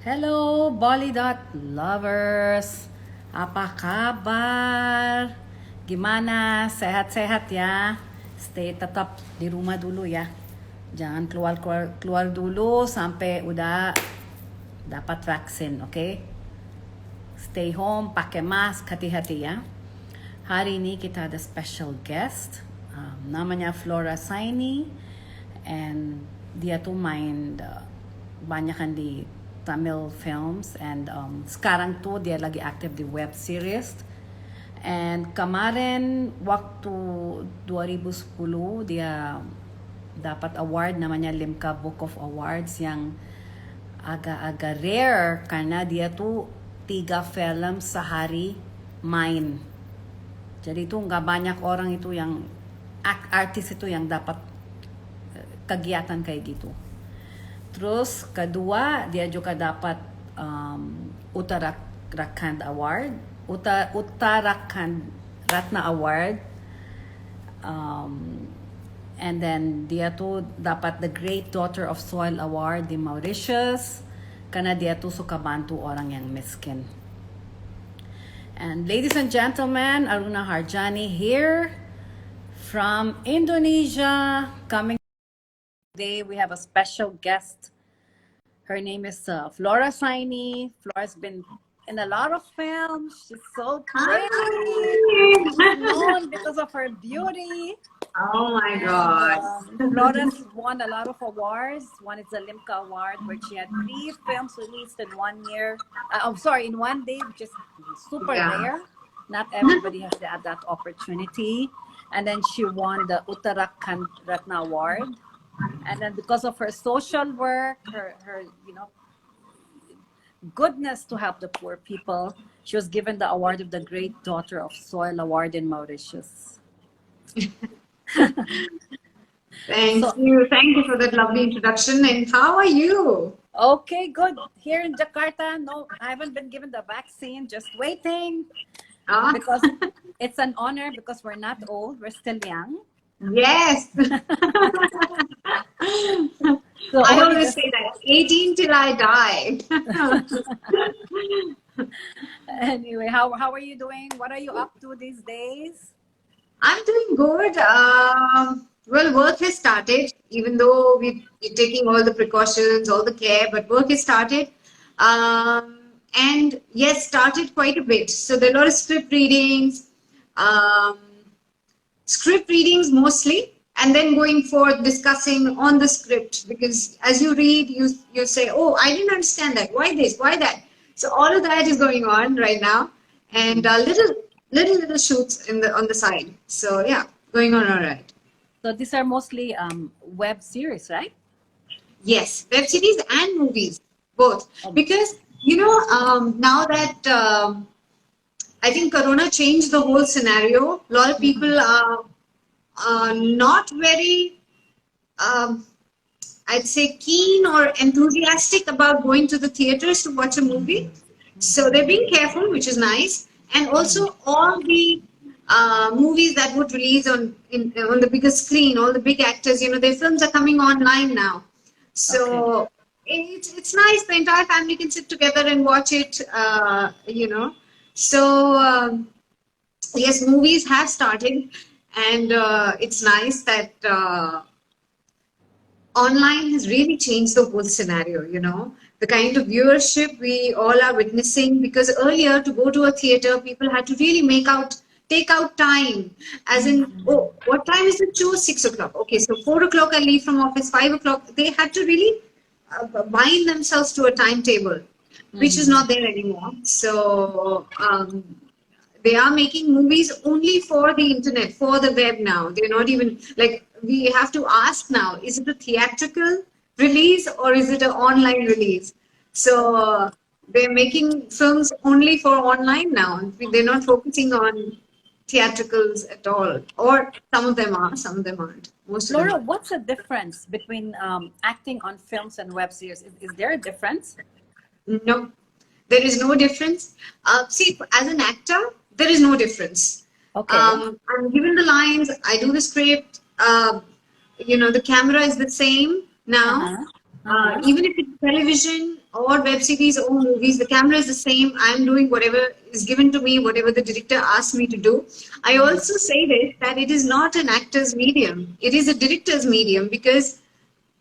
Hello, Bolly lovers. Apa kabar? Gimana? Sehat-sehat ya? Stay tetap di rumah dulu ya. Jangan keluar dulu sampai udah dapat vaksin, oke? Okay? Stay home, pakai mask, hati-hati ya. Hari ini kita ada special guest. Namanya Flora Saini. And dia tuh main banyakan di Tamil films, and sekarang tuh dia lagi aktif di web series. And kemarin waktu 2010 dia dapat award namanya Limca Book of Awards yang agak-agak rare karena dia tuh 3 film sehari main. Jadi itu nggak banyak orang itu yang artis itu yang dapat kegiatan kayak gitu. Terus kedua dia juga dapat Uttarakhand Award, Uttarakhand Ratna Award, and then dia tuh dapat the Great Daughter of Soil Award di Mauritius karena dia tuh suka bantu orang yang miskin. And ladies and gentlemen, Aruna Harjani here from Indonesia, coming. Today we have a special guest. Her name is Flora Saini. Flora's been in a lot of films. She's so pretty. She's known because of her beauty. Oh my God. Flora's won a lot of awards. One is the Limca Award, where she had 3 films released in 1 year. In 1 day, which is super rare. Not everybody has that opportunity. And then she won the Uttarakhand Ratna Award. And then because of her social work, her goodness to help the poor people, she was given the award of the Great Daughter of Soil Award in Mauritius. Thank you for that lovely introduction. And how are you? Okay, good. Here in Jakarta, no, I haven't been given the vaccine, just waiting. Because it's an honor, because we're not old, we're still young. Yes. So I always say that 18 till I die. Anyway, how are you doing? What are you up to these days? I'm doing good. Well, work has started, even though we're taking all the precautions, all the care, but work has started. And yes, started quite a bit. So there are a lot of script readings, mostly, and then going forth discussing on the script, because as you read, you say, oh, I didn't understand that. Why this? Why that? So all of that is going on right now, and little shoots on the side. So yeah, going on all right. So these are mostly web series, right? Yes, web series and movies, both. Because now that I think Corona changed the whole scenario. A lot of people are not very, I'd say, keen or enthusiastic about going to the theaters to watch a movie. So they're being careful, which is nice. And also all the movies that would release on the biggest screen, all the big actors, their films are coming online now. So it's nice. The entire family can sit together and watch it, So yes, movies have started, and it's nice that online has really changed the whole scenario, the kind of viewership we all are witnessing, because earlier to go to a theater, people had to really take out time, as in, oh, what time is the show? 6 o'clock. Okay, so 4 o'clock I leave from office, 5 o'clock. They had to really bind themselves to a timetable, which is not there anymore. So they are making movies only for the internet, for the web now. They're not even, like, we have to ask now, is it a theatrical release or is it an online release? So they're making films only for online now. They're not focusing on theatricals at all. Or some of them are, some of them aren't. Laura, what's the difference between acting on films and web series? Is there a difference? No, there is no difference. See, as an actor, there is no difference. Okay. I'm given the lines, I do the script, the camera is the same now. Uh-huh. Even if it's television or web series or movies, the camera is the same. I'm doing whatever is given to me, whatever the director asks me to do. I Mhm. also say this that it is not an actor's medium, it is a director's medium, because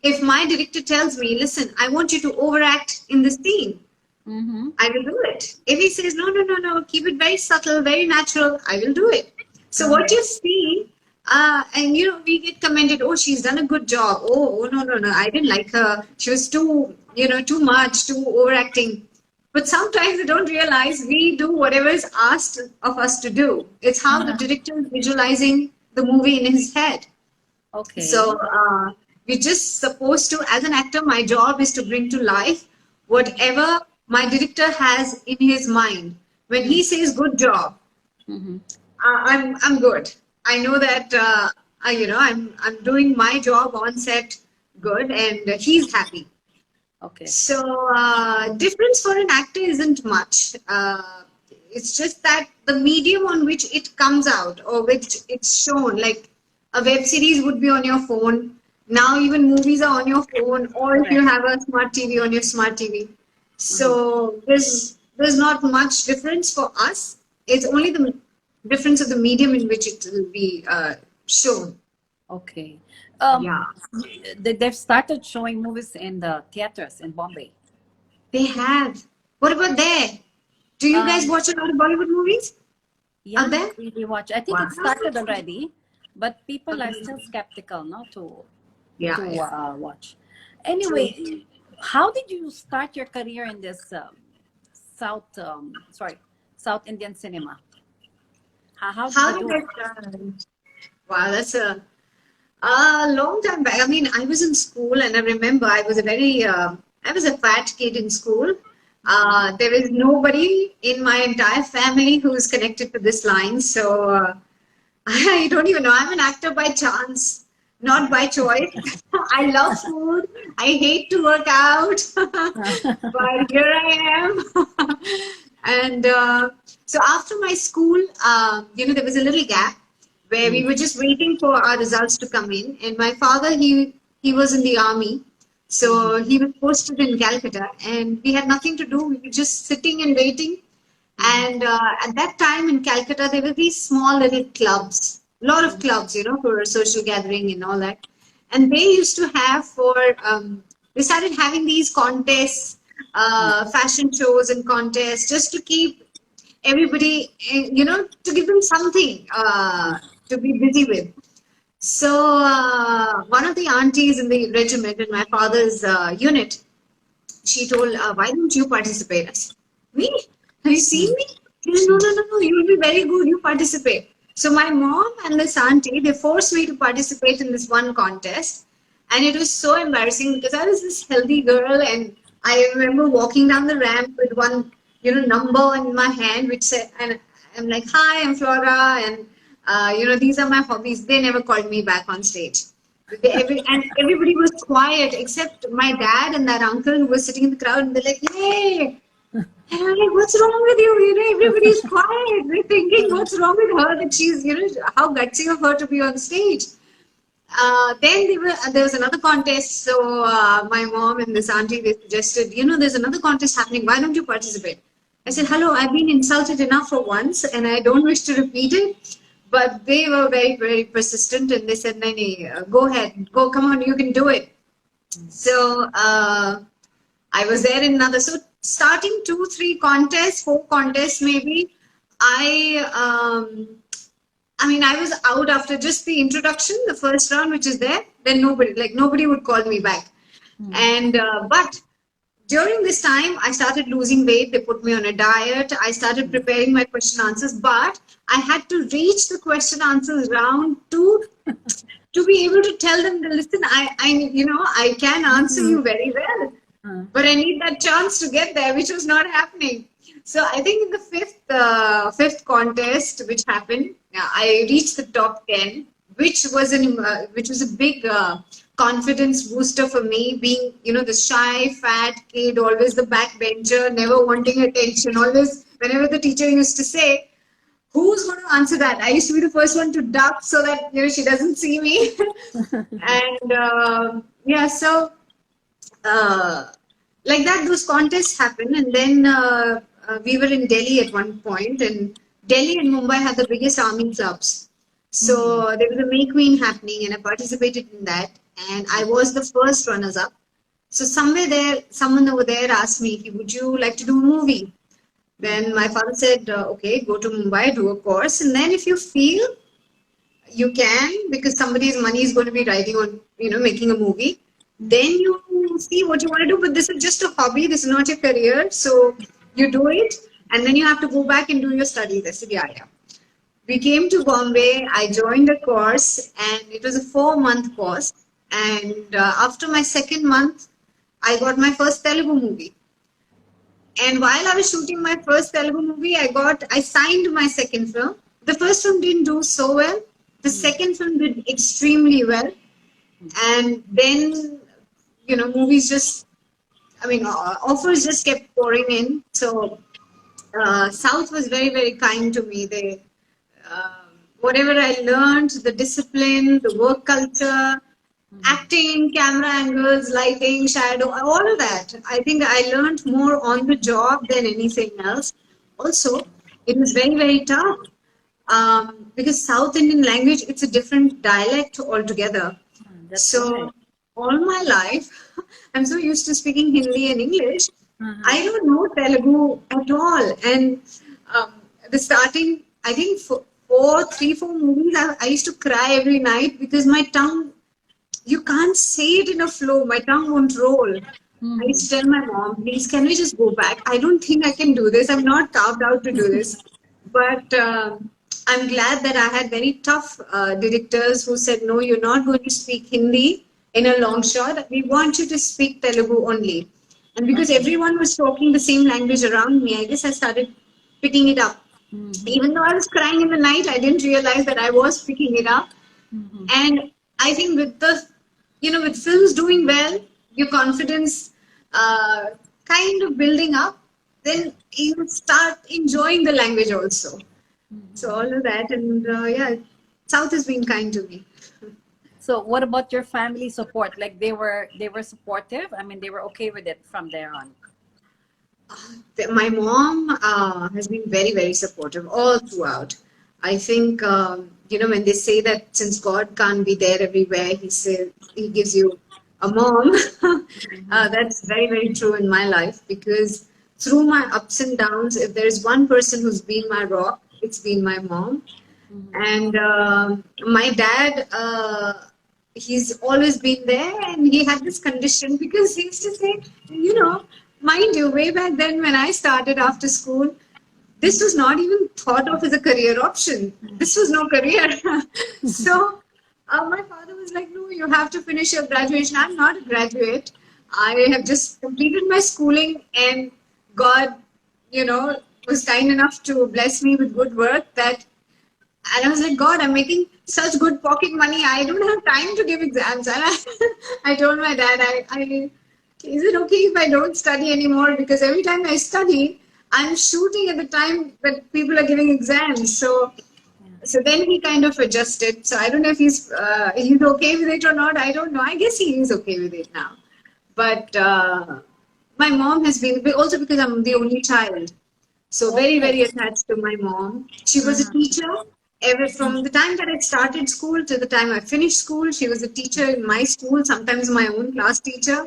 if my director tells me, listen, I want you to overact in this scene, Mhm. I will do it. If he says, no, no, no, no, keep it very subtle, very natural, I will do it. So what Uh-huh. you see, and we get commented, oh, she's done a good job. Oh, no, no, no, I didn't like her. She was too, too much, too overacting. But sometimes they don't realize we do whatever is asked of us to do. It's how the Uh-huh. director is visualizing the movie in his head. Okay. So we're just supposed to, as an actor, my job is to bring to life whatever my director has in his mind. When he says "good job," Mm-hmm. I'm good. I know that I'm doing my job on set good, and he's happy. Okay. So difference for an actor isn't much. It's just that the medium on which it comes out or which it's shown, like a web series would be on your phone. Now even movies are on your phone, or if you Correct. have a smart TV on your smart TV. Mm-hmm. So there's not much difference for us. It's only the difference of the medium in which it will be shown. Okay. Um, Yeah, they've started showing movies in the theaters in Bombay. they have. What about there? Do you guys Um, watch a lot of Bollywood movies out yeah, there? we watch. I think Wow. it started already, but people are Okay. still skeptical, no, Yeah, to yeah. watch. True. Anyway, how did you start your career in this South, sorry, South Indian cinema? How did you How did do I it? start? Wow, that's a long time back. I mean, I was in school, and I remember I was a fat kid in school. There was nobody in my entire family who was connected to this line. So I don't even know. I'm an actor by chance, not by choice. I love food. I hate to work out, but here I am. And so after my school, there was a little gap where we Mm, were just waiting for our results to come in. And my father, he was in the army, mhm, so he was posted in Calcutta, and we had nothing to do. We were just sitting and waiting. mhm, And at that time in Calcutta, there were these small little clubs, a lot of clubs, for social gathering and all that. And they used to have they started having these contests, mm. fashion shows and contests just to keep everybody, to give them something to be busy with. So one of the aunties in the regiment in my father's unit, she told, why don't you participate? I said, me? Have you seen Mm, me? She said, no, no, no, no, you will be very good. You participate. So my mom and this auntie, they forced me to participate in this one contest. And it was so embarrassing because I was this healthy girl, and I remember walking down the ramp with one, number in my hand, which said, and I'm like, hi, I'm Flora, and, these are my hobbies. They never called me back on stage. And everybody was quiet except my dad and that uncle who was sitting in the crowd, and they're like, "Hey!" And I'm like, "What's wrong with you? Everybody's quiet. We're thinking, what's wrong with her that she's, how gutsy of her to be on stage." Then there was another contest. So my mom and this auntie, they suggested, there's another contest happening. Why don't you participate? I said, hello, I've been insulted enough for once, and I don't wish to repeat it. But they were very, very persistent, and they said, Nani, go ahead, go, come on, you can do it. So I was there in another. So starting 2, 3 contests, 4 contests maybe. I I mean, I was out after just the introduction, the first round, which is there. Then nobody would call me back. mm. And but during this time, I started losing weight. They put me on a diet. I started preparing my question answers, but I had to reach the question answers round to be able to tell them, listen, I can answer Mhm. you very well, Uh, but I need that chance to get there, which was not happening. So I think in the fifth contest, which happened, I reached the top 10, which was a big confidence booster for me. Being the shy fat kid, always the backbencher, never wanting attention, always whenever the teacher used to say, who's going to answer that? I used to be the first one to duck so that she doesn't see me. And yeah, so uh, like that, those contests happen. And then we were in Delhi at one point, and Delhi and Mumbai had the biggest army clubs. Mm. So there was a May Queen happening, and I participated in that, and I was the first runners up. So somewhere there, someone over there asked me, "Would you like to do a movie?" Then my father said, "Okay, go to Mumbai, do a course, and then if you feel you can, because somebody's money is going to be riding on, making a movie, then you see what you want to do. But this is just a hobby. This is not your career. So you do it, and then you have to go back and do your studies." I said, "Yeah, yeah." We came to Bombay. I joined a course, and it was a 4-month course. And after my second month, I got my first Telugu movie. And while I was shooting my first Telugu movie, I signed my second film. The first film didn't do so well. The second film did extremely well. And then, movies just, offers just kept pouring in. So South was very, very kind to me. Whatever I learned, the discipline, the work culture, acting, camera angles, lighting, shadow, all of that. I think I learned more on the job than anything else. Also, it was very, very tough because South Indian language, it's a different dialect altogether. That's right. So all my life, I'm so used to speaking Hindi and English. Uh-huh. I don't know Telugu at all. And the starting, I think four movies, I used to cry every night because my tongue, you can't say it in a flow. My tongue won't roll. I Mhm. used to tell my mom, "Please, can we just go back? I don't think I can do this. I'm not carved out to do this." But I'm glad that I had very tough directors who said, "No, you're not going to speak Hindi in a long shot. We want you to speak Telugu only." And because everyone was talking the same language around me, I guess I started picking it up. Mhm. Even though I was crying in the night, I didn't realize that I was picking it up. Mhm. And I think with films doing well, your confidence uh, kind of building up, then you start enjoying the language also. So all of that, and yeah, South has been kind to me. So what about your family support? Like they were supportive? I mean, they were okay with it from there on. My mom has been very, very supportive all throughout. I think when they say that since God can't be there everywhere, He gives you a mom. Mhm. That's very, very true in my life because through my ups and downs, if there's one person who's been my rock, it's been my mom. Mhm. And my dad, he's always been there, and he had this condition because he used to say, mind you, way back then when I started after school, this was not even thought of as a career option. This was no career. So my father was like, "No, you have to finish your graduation." I'm not a graduate. I have just completed my schooling, and God, was kind enough to bless me with good work that and I was like, "God, I'm making such good pocket money. I don't have time to give exams." And I told my dad, is it okay if I don't study anymore? Because every time I study, I'm shooting at the time that people are giving exams. So then he kind of adjusted. So I don't know if he's okay with it or not. I don't know. I guess he is okay with it now. But my mom has been also because I'm the only child. So very, Okay. very attached to my mom. She was a Uh-huh. teacher. Ever from the time that I started school to the time I finished school, she was a teacher in my school, sometimes my own class teacher.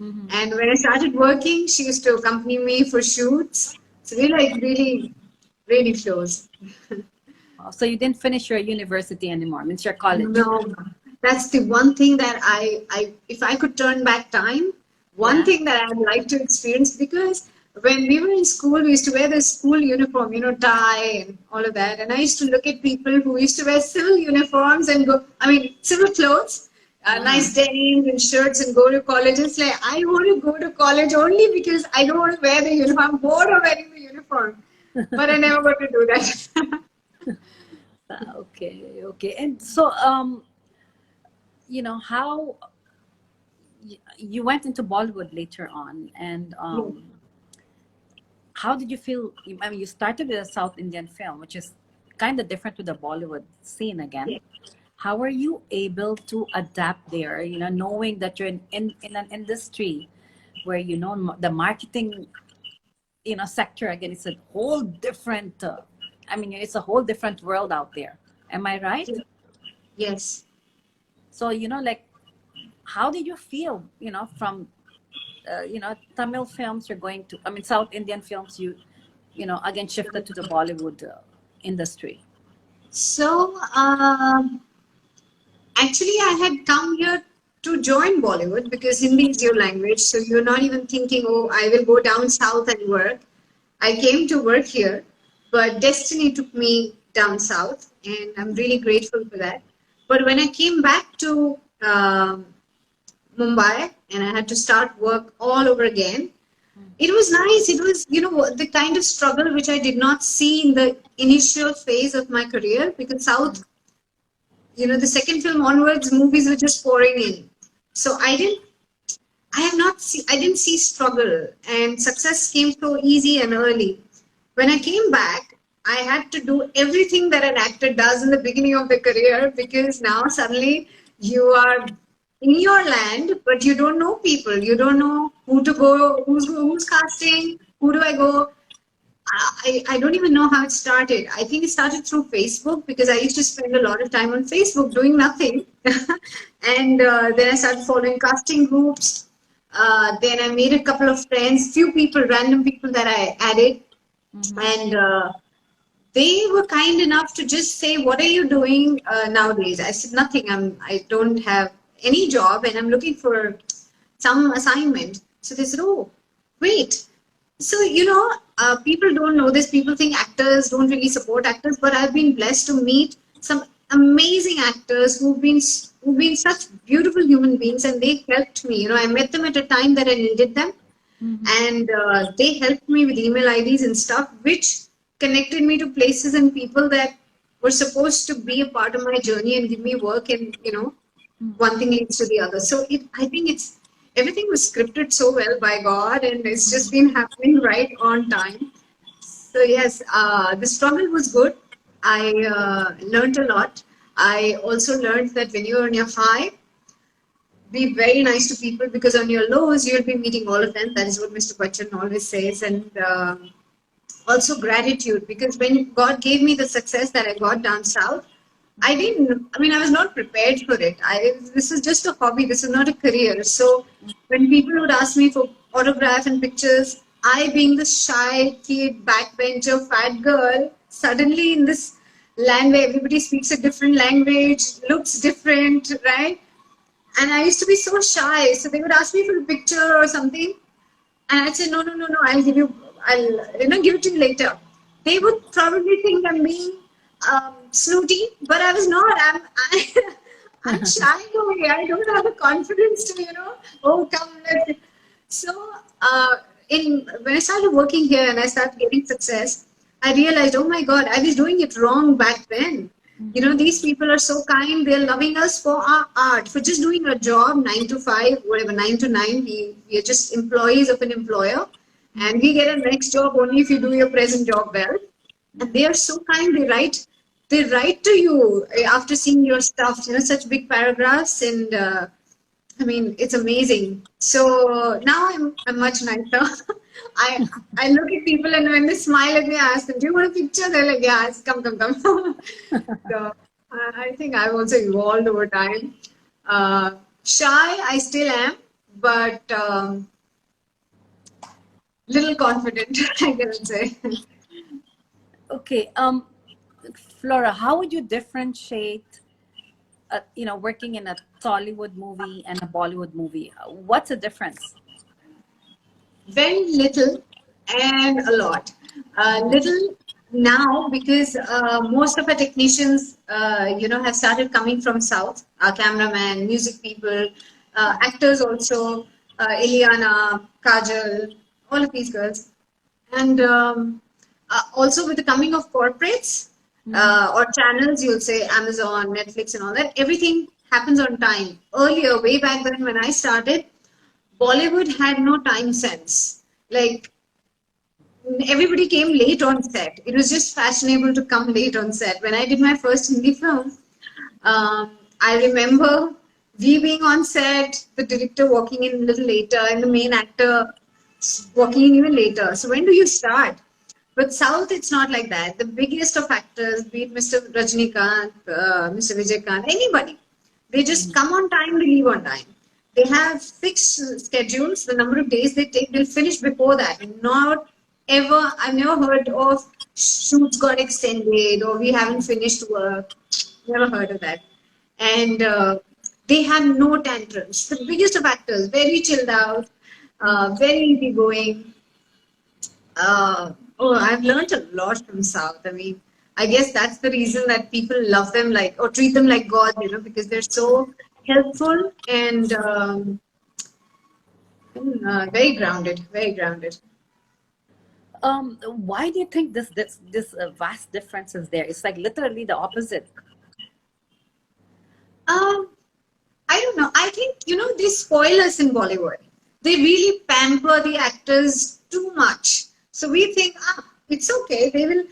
Mhm. And when I started working, she used to accompany me for shoots. So we like really, really close. Oh, so you didn't finish your university anymore. Means your college. No, that's the one thing that if I could turn back time, one Yeah. thing that I'd like to experience because when we were in school, we used to wear the school uniform, tie and all of that. And I used to look at people who used to wear civil uniforms and civil clothes, Uh-huh. nice denims and shirts and go to college. It's like, I want to go to college only because I don't want to wear the uniform. I'm bored of wearing the uniform. But I never got to do that. Okay. Okay. And so how you went into Bollywood later on, and Yeah. how did you feel? I mean, you started with a South Indian film, which is kind of different with the Bollywood scene again. Yeah. How are you able to adapt there? Knowing that you're in an industry where the marketing sector again, it's a whole different. I mean, it's a whole different world out there. Am I right? Yes. So like, how did you feel? From Tamil films, you're going to. I mean, South Indian films, again shifted to the Bollywood industry. So, actually, I had come here to join Bollywood because Hindi is your language. So you're not even thinking, oh, I will go down south and work. I came to work here, but destiny took me down south, and I'm really grateful for that. But when I came back to Mumbai and I had to start work all over again, it was nice. It was, the kind of struggle which I did not see in the initial phase of my career because South, the second film onwards, movies were just pouring in. So I didn't see struggle, and success came so easy and early. When I came back, I had to do everything that an actor does in the beginning of the career because now suddenly you are in your land, but you don't know people. You don't know who to go, who's casting, who do I go. I don't even know how it started. I think it started through Facebook because I used to spend a lot of time on Facebook doing nothing. And then I started following casting groups. Then I made a couple of friends, few people, random people that I added. And they were kind enough to just say, what are you doing nowadays? I said, nothing. I don't have any job and I'm looking for some assignment. So they said, oh, great. So, people don't know this. People think actors don't really support actors, but I've been blessed to meet some amazing actors who've been such beautiful human beings, and they helped me. I met them at a time that I needed them, and they helped me with email IDs and stuff, which connected me to places and people that were supposed to be a part of my journey and give me work, and one thing leads to the other. So I think everything was scripted so well by God, and it's just been happening right on time. So yes, the struggle was good. I learned a lot. I also learned that when you're on your high, be very nice to people because on your lows, you'll be meeting all of them. That is what Mr. Bachchan always says. And also gratitude, because when God gave me the success that I got down south, I was not prepared for it. This is just a hobby. This is not a career. So when people would ask me for autograph and pictures, I, being the shy kid, backbencher, fat girl, suddenly in this land where everybody speaks a different language, looks different, right? And I used to be so shy. So they would ask me for a picture or something. And I'd say, no, I'll give it to you later. They would probably think I'm being snooty, but I was not. I'm shy over here. I don't have the confidence to, oh, come, let's. So, when I started working here and I started getting success, I realized, oh my God, I was doing it wrong back then. These people are so kind. They're loving us for our art, for just doing our job, 9 to 5, whatever, 9 to 9. We are just employees of an employer. And we get a next job only if you do your present job well. And they are so kind. They write to you after seeing your stuff, such big paragraphs. And it's amazing. So now I'm much nicer. I look at people, and when they smile at me, I ask them, do you want a picture? They're like, yeah, come. So I think I've also evolved over time. Shy, I still am, but little confident, I can say. Okay, Flora, how would you differentiate, working in a Tollywood movie and a Bollywood movie? What's the difference? Very little and a lot. Little now because most of our technicians, have started coming from South. Our cameraman, music people, actors also, Ileana, Kajal, all of these girls. And also with the coming of corporates or channels, you'll say Amazon, Netflix and all that, everything happens on time. Earlier, way back then when I started, Bollywood had no time sense. Like, everybody came late on set. It was just fashionable to come late on set. When I did my first Hindi film, I remember we being on set, the director walking in a little later, and the main actor walking in even later. So when do you start? But South, it's not like that. The biggest of actors, be it Mr. Rajnikant, Mr. Vijay, anybody, they just come on time, they leave on time. They have fixed schedules. The number of days they take, they'll finish before that. Not ever. I've never heard of shoots got extended or we haven't finished work. Never heard of that. And they have no tantrums. The biggest of actors, very chilled out, very easygoing. Oh, I've learned a lot from South. I mean, I guess that's the reason that people love them like or treat them like God, because they're so helpful and very grounded, very grounded. Why do you think this vast difference is there? It's like literally the opposite. Um, I don't know. I think, they spoil us in Bollywood. They really pamper the actors too much. So we think, it's okay. They will.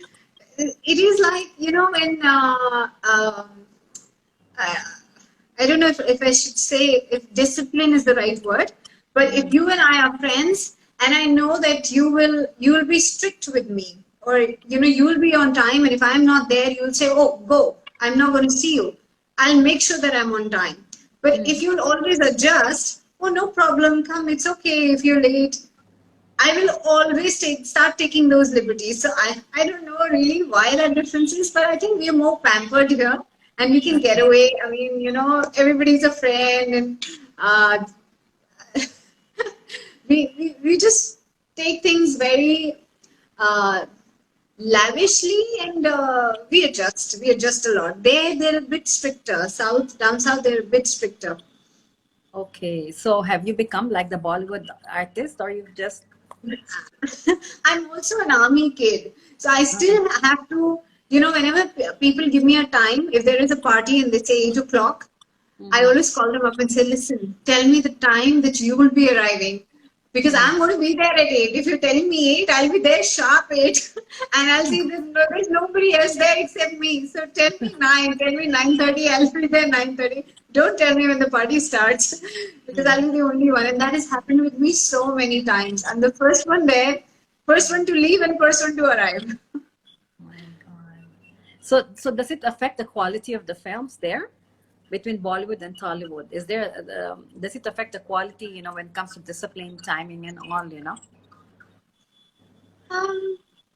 It is like, when I, I don't know if I should say if discipline is the right word, but if you and I are friends and I know that you will be strict with me or you will be on time and if I'm not there you will say, oh, go, I'm not going to see you. I'll make sure that I'm on time. But if you'll always adjust, oh, no problem, come, it's okay if you're late. I will always start taking those liberties. So I don't know really why that difference is, but I think we are more pampered here and we can get away. I mean, everybody's a friend and uh, we just take things very uh, lavishly and we adjust. We adjust a lot. They're a bit stricter. Down south, they're a bit stricter. Okay, so have you become like the Bollywood artist, or you just I'm also an army kid. So I still have to, whenever people give me a time, if there is a party and they say 8 o'clock, I always call them up and say, listen, tell me the time that you will be arriving. Because I'm going to be there at 8. If you're telling me 8, I'll be there sharp 8. And I'll see that there's nobody else there except me. So tell me 9, tell me 9:30, I'll be there 9:30. Don't tell me when the party starts because I'll be the only one. And that has happened with me so many times. I'm the first one there, first one to leave and first one to arrive. my God. So does it affect the quality of the films there between Bollywood and Tollywood? Is there does it affect the quality, when it comes to discipline, timing, and all?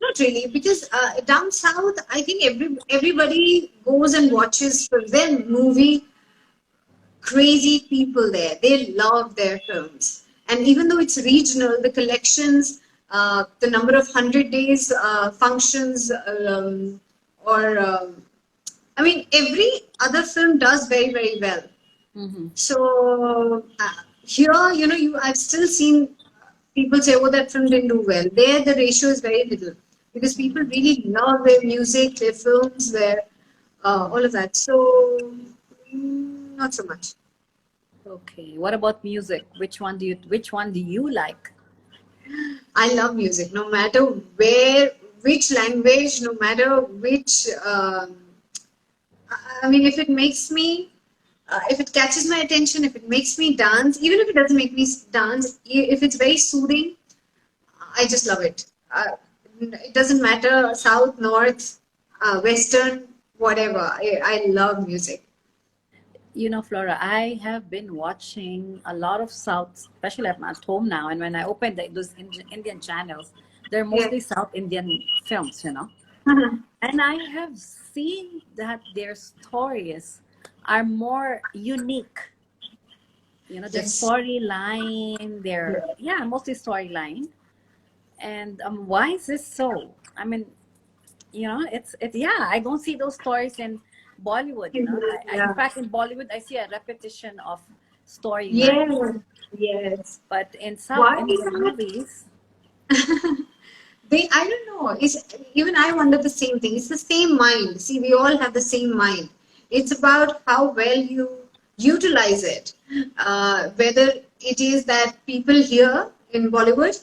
Not really, because down south, I think everybody goes and watches for them movie crazy people there. They love their films. And even though it's regional, the collections, the number of 100 days functions, or I mean, every other film does very, very well. Mm-hmm. So here, I've still seen people say, "Oh, that film didn't do well." There, the ratio is very little because people really love their music, their films, their all of that. So, not so much. Okay. What about music? Which one do you like? I love music, no matter where, which language, no matter which. I mean, if it makes me, if it catches my attention, if it makes me dance, even if it doesn't make me dance, if it's very soothing, I just love it. It doesn't matter south, north, western, whatever. I love music. Flora, I have been watching a lot of South, especially I'm at home now, and when I open those Indian channels, they're Yeah. mostly South Indian films. And I have seen that their stories are more unique. Their Yes. storyline, mostly storyline. And why is this so? I mean, I don't see those stories in Bollywood. In Yeah. fact, in Bollywood, I see a repetition of storyline. Yes. Yes. But in South Why is Indian that? movies, I don't know. Even I wonder the same thing. It's the same mind. See, we all have the same mind. It's about how well you utilize it. Whether it is that people here in Bollywood,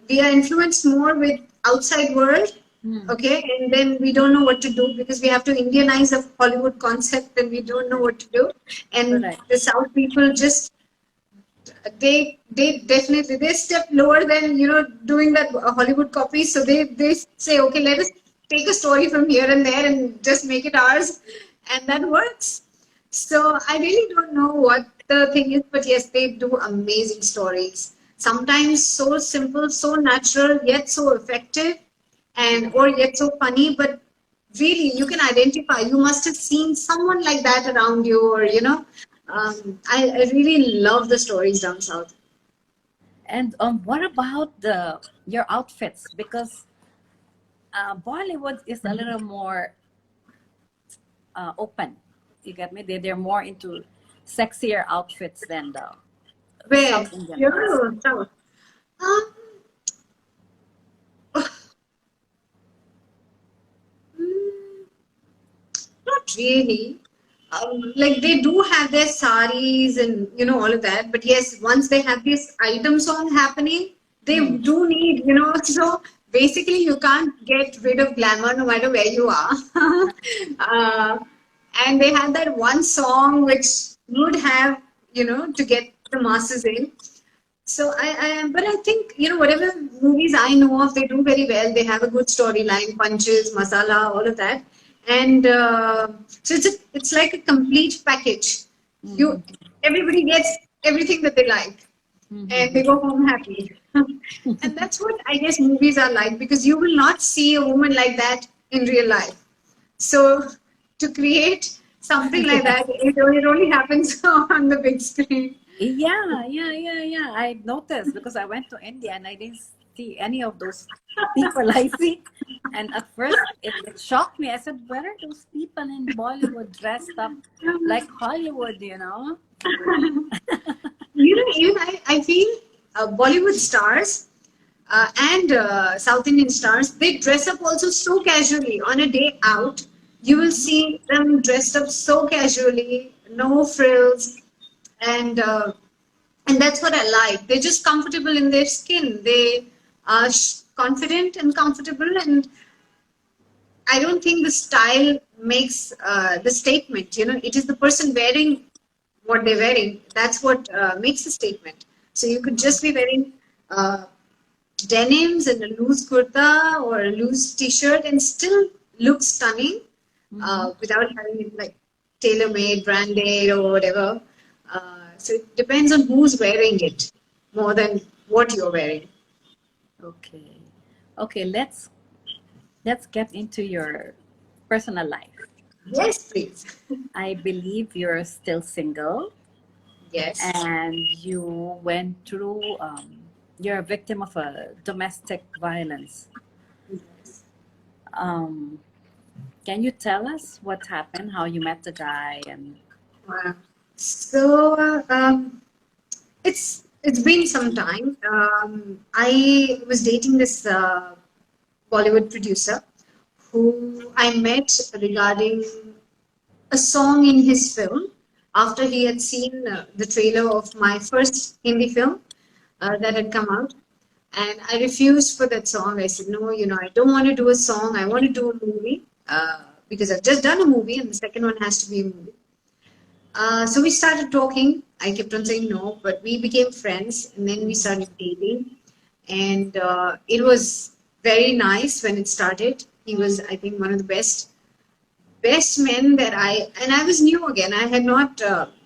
we are influenced more with outside world, Hmm. Okay, and then we don't know what to do because we have to Indianize a Hollywood concept and we don't know what to do. And Correct. the South people just they definitely they step lower than doing that Hollywood copy. So they say, okay, let us take a story from here and there and just make it ours, and that works. So I really don't know what the thing is, but yes, they do amazing stories. Sometimes so simple, so natural, yet so effective, and or yet so funny, but really you can identify. You must have seen someone like that around you, or I really love the stories down south. And what about the your outfits? Because Bollywood is a little more open. You get me? They're more into sexier outfits than the Where? South Indian ones. You're south. Um, mm, Not really. Like they do have their saris and all of that, but yes, once they have this item song happening, they Hmm. do need So basically, you can't get rid of glamour no matter where you are. uh, and they had that one song which would have to get the masses in. So but I think whatever movies I know of, they do very well. They have a good storyline, punches, masala, all of that, and so it's like a complete package. You Mm-hmm. Everybody gets everything that they like, and they Mm-hmm. go home happy. And that's what I guess movies are like, because you will not see a woman like that in real life. So to create something like that, Yes. it only happens on the big screen. Yeah. I noticed because I went to India and I didn't see any of those people I see. And at first, it shocked me. I said, "Where are those people in Bollywood dressed up like Hollywood?" You know? Even I feel Bollywood stars and South Indian stars, they dress up also so casually. On a day out, you will Mm-hmm. see them dressed up so casually, no frills, and uh, and that's what I like. They're just comfortable in their skin. They are confident and comfortable, and I don't think the style makes the statement. It is the person wearing what they're wearing. That's what makes a statement. So you could just be wearing uh, denims and a loose kurta or a loose t-shirt and still look stunning Mm-hmm. without having it like tailor-made, branded, or whatever. So it depends on who's wearing it more than what you're wearing. Okay. Okay, let's get into your personal life. Yes, please. I believe you're still single Yes. and you went through you're a victim of a domestic violence. Yes. Um, can you tell us what happened, how you met the guy and Wow. So it's been some time. I was dating this Bollywood producer who I met regarding a song in his film after he had seen the trailer of my first Hindi film that had come out. And I refused for that song. I said, no, I don't want to do a song. I want to do a movie because I've just done a movie and the second one has to be a movie. So we started talking. I kept on saying no, but we became friends and then we Mhm. started dating. And it was very nice when it started. He was, I think, one of the best men that and I was new again. I had not,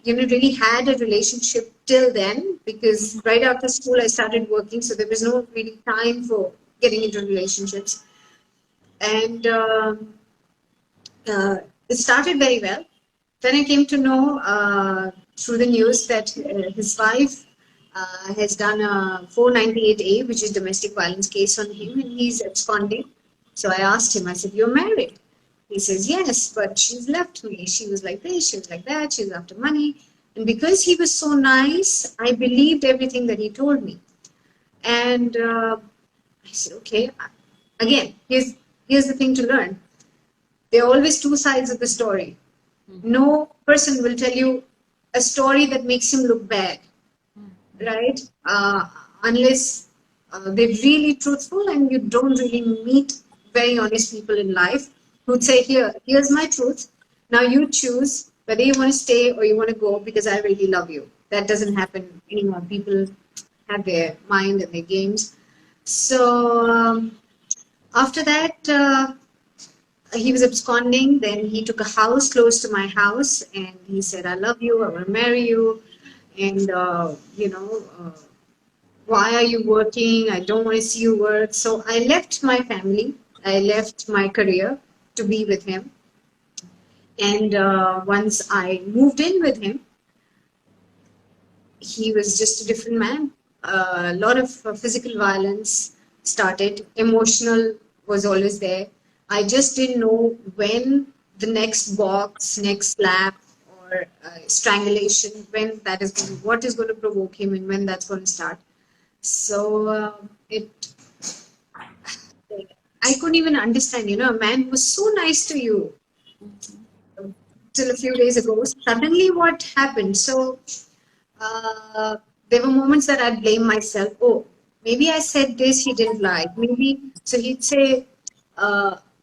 really had a relationship till then because right after school I started working, so there was no really time for getting into relationships. And it started very well. Then I came to know through the news that his wife has done a 498A, which is domestic violence case on him, and he's absconding. So I asked him, I said, "You're married?" He says, "Yes, but she's left me. She was like this, she was like that, she was after money." And because he was so nice, I believed everything that he told me. And I said, okay. Again, here's the thing to learn. There are always two sides of the story. Mhm. No person will tell you a story that makes him look bad, right? Unless they're really truthful and you don't really meet very honest people in life who'd say, here's my truth. Now you choose whether you want to stay or you want to go because I really love you. That doesn't happen anymore. People have their mind and their games. So after that, he was absconding. Then he took a house close to my house and he said, I love you, I want to marry you. And, why are you working? I don't want to see you work. So I left my family, I left my career to be with him. And once I moved in with him, he was just a different man. A lot of physical violence started, emotional was always there. I just didn't know when the next box, next slap, or strangulation, when that is going, what is going to provoke him, and when that's going to start. So I couldn't even understand, a man who was so nice to you till a few days ago. Suddenly, what happened? So there were moments that I'd blame myself. Oh, maybe I said this, he didn't like. Maybe, so he'd say,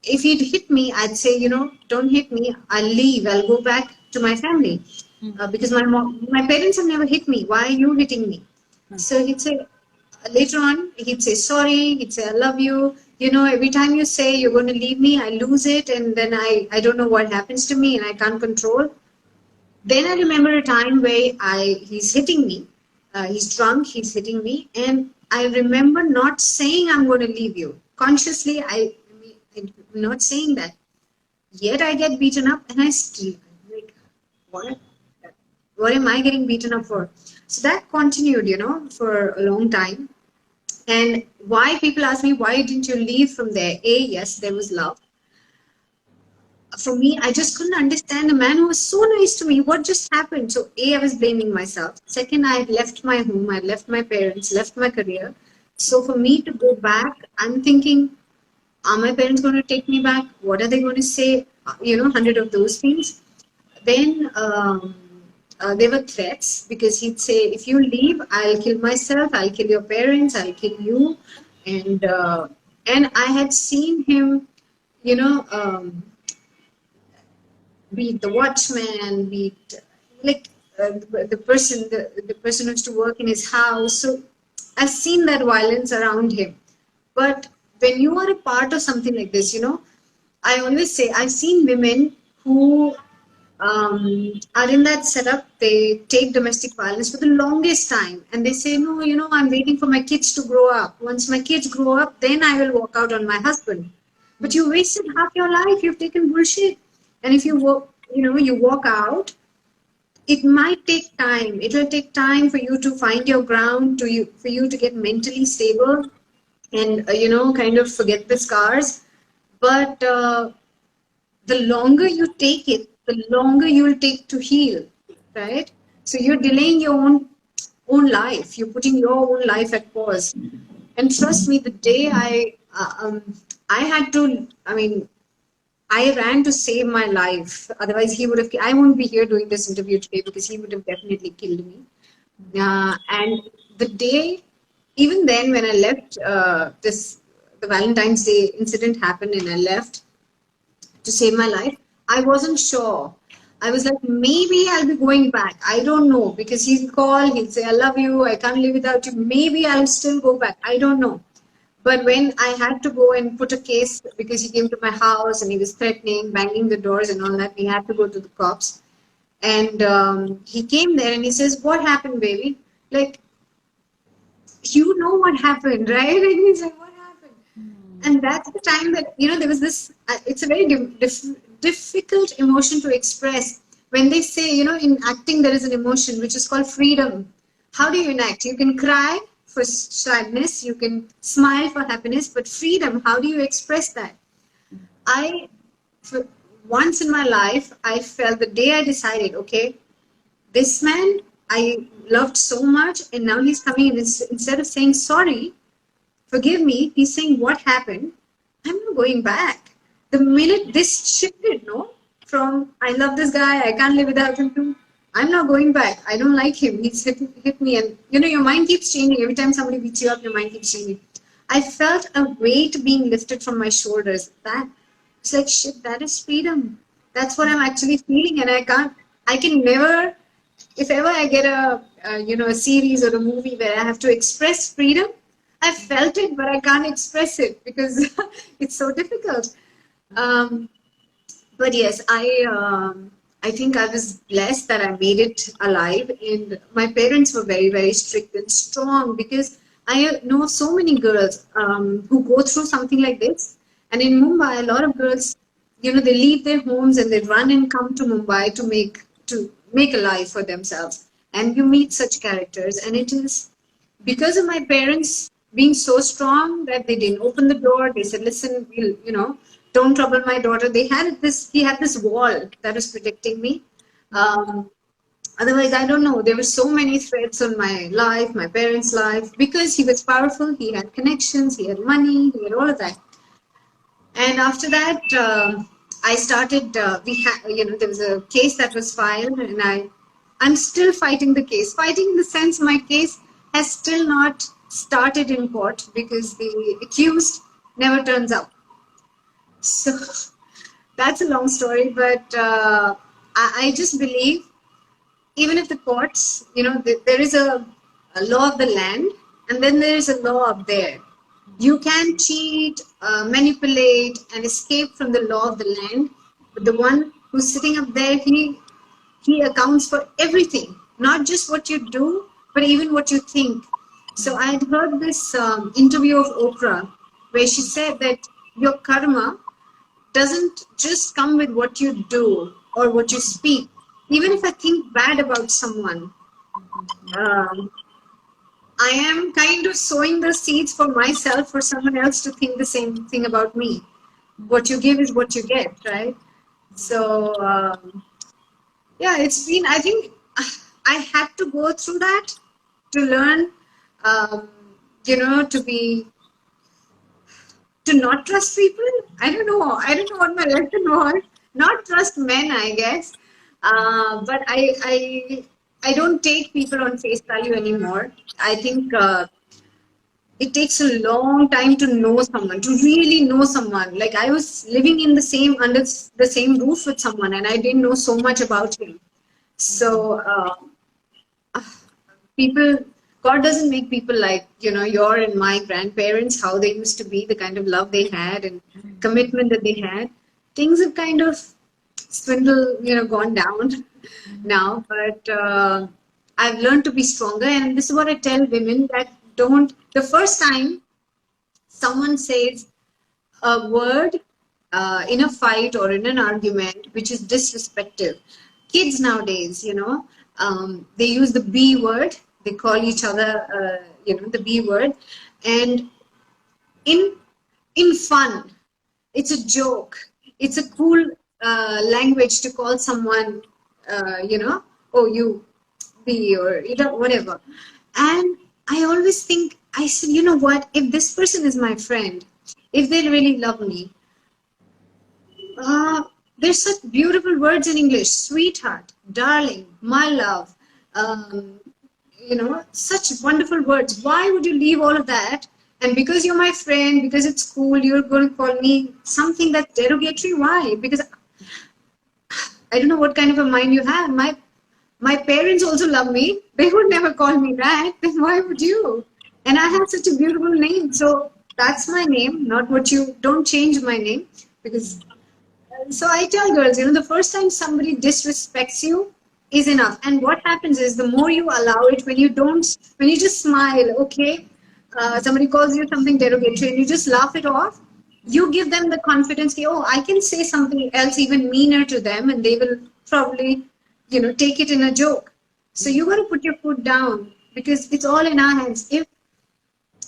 if he'd hit me, I'd say, don't hit me. I'll leave. I'll go back to my family because my parents have never hit me. Why are you hitting me? So he'd say, later on, he'd say, sorry. He'd say, I love you. Every time you say you're going to leave me, I lose it. And then I don't know what happens to me and I can't control. Then I remember a time where he's hitting me. He's drunk, he's hitting me. And I remember not saying I'm going to leave you. Consciously, I'm not saying that. Yet I get beaten up and I still, like, what am I getting beaten up for? So that continued, for a long time. And why people ask me, why didn't you leave from there? Yes, there was love. For me, I just couldn't understand a man who was so nice to me. What just happened? So I was blaming myself. Second, I had left my home, I left my parents, left my career. So for me to go back, I'm thinking, are my parents going to take me back? What are they going to say? 100 of those things. Then there were threats because he'd say, if you leave, I'll kill myself, I'll kill your parents, I'll kill you. And I had seen him, beat the watchman, beat the person who used to work in his house. So I've seen that violence around him. But when you are a part of something like this, I always say I've seen women who are in that setup. They take domestic violence for the longest time and they say, no, I'm waiting for my kids to grow up. Once my kids grow up, then I will walk out on my husband. But you wasted half your life. You've taken bullshit. And if you walk out, it might take time. It'll take time for you to find your ground, for you to get mentally stable and, kind of forget the scars. But the longer you take it, the longer you will take to heal, right? So you're delaying your own life. You're putting your own life at pause. And trust me, the day I ran to save my life. Otherwise, I won't be here doing this interview today because he would have definitely killed me. And the day, even then when I left, the Valentine's Day incident happened and I left to save my life, I wasn't sure. I was like, maybe I'll be going back. I don't know, because he'll call, he'll say, I love you, I can't live without you. Maybe I'll still go back. I don't know. But when I had to go and put a case because he came to my house and he was threatening, banging the doors and all that, we had to go to the cops. And he came there and he says, what happened, baby? Like, you know what happened, right? And he's like, what happened? And that's the time that, there was this, it's a very difficult emotion to express. When they say, in acting, there is an emotion which is called freedom. How do you enact? You can cry for sadness, you can smile for happiness, but freedom, how do you express that? Once in my life, I felt the day I decided, okay, this man I loved so much, and now he's coming in, instead of saying sorry, forgive me, he's saying what happened, I'm not going back. The minute this shifted, from I love this guy, I can't live without him, to I'm not going back. I don't like him. He's hit me. And, your mind keeps changing. Every time somebody beats you up, your mind keeps changing. I felt a weight being lifted from my shoulders. That it's like shit. That is freedom. That's what I'm actually feeling, and I can't. I can never. If ever I get a series or a movie where I have to express freedom, I felt it, but I can't express it because it's so difficult. Um, but yes, I think I was blessed that I made it alive, and my parents were very very strict and strong because I know so many girls who go through something like this, and in Mumbai, a lot of girls, they leave their homes and they run and come to Mumbai to make a life for themselves, and you meet such characters, and it is because of my parents being so strong that they didn't open the door. They said, listen, don't trouble my daughter. He had this wall that was protecting me. Um, Otherwise, I don't know. There were so many threats on my life, my parents' life, because he was powerful. He had connections, he had money, he had all of that. And after that, I started. There was a case that was filed, and I'm still fighting the case. Fighting in the sense my case has still not started in court because the accused never turns up. So that's a long story, but I just believe even if the courts, there is a law of the land, and then there is a law up there. You can cheat, manipulate, and escape from the law of the land, but the one who's sitting up there, he accounts for everything, not just what you do, but even what you think. So I had heard this interview of Oprah where she said that your karma doesn't just come with what you do or what you speak. Even if I think bad about someone, um, I am kind of sowing the seeds for myself for someone else to think the same thing about me. What you give is what you get, right? So, yeah, I think I had to go through that to learn, um, to not trust people. I don't know. I don't know what my lesson was. Not trust men, I guess. But I don't take people on face value anymore. I think it takes a long time to know someone, to really know someone. Like I was living in under the same roof with someone, and I didn't know so much about him. So people, God doesn't make people like your and my grandparents, how they used to be, the kind of love they had and commitment that they had. Things have kind of gone down now, but I've learned to be stronger, and this is what I tell women, that don't the first time someone says a word in a fight or in an argument which is disrespectful. Kids nowadays, they use the B word. They call each other, the B word, and in fun, it's a joke. It's a cool language to call someone, oh you B or whatever. And I always think, I said, you know what? If this person is my friend, if they really love me, uh, there's such beautiful words in English: sweetheart, darling, my love. Um, such wonderful words. Why would you leave all of that? And because you're my friend, because it's cool, you're going to call me something that's derogatory? Why? Because I don't know what kind of a mind you have. My parents also love me. They would never call me that. Then why would you? And I have such a beautiful name. So that's my name, not what you don't change my name. Because so I tell girls, the first time somebody disrespects you is enough. And what happens is the more you allow it, when you just smile, okay, somebody calls you something derogatory and you just laugh it off, you give them the confidence, oh, I can say something else even meaner to them, and they will probably, take it in a joke. So you got to put your foot down, because it's all in our hands. If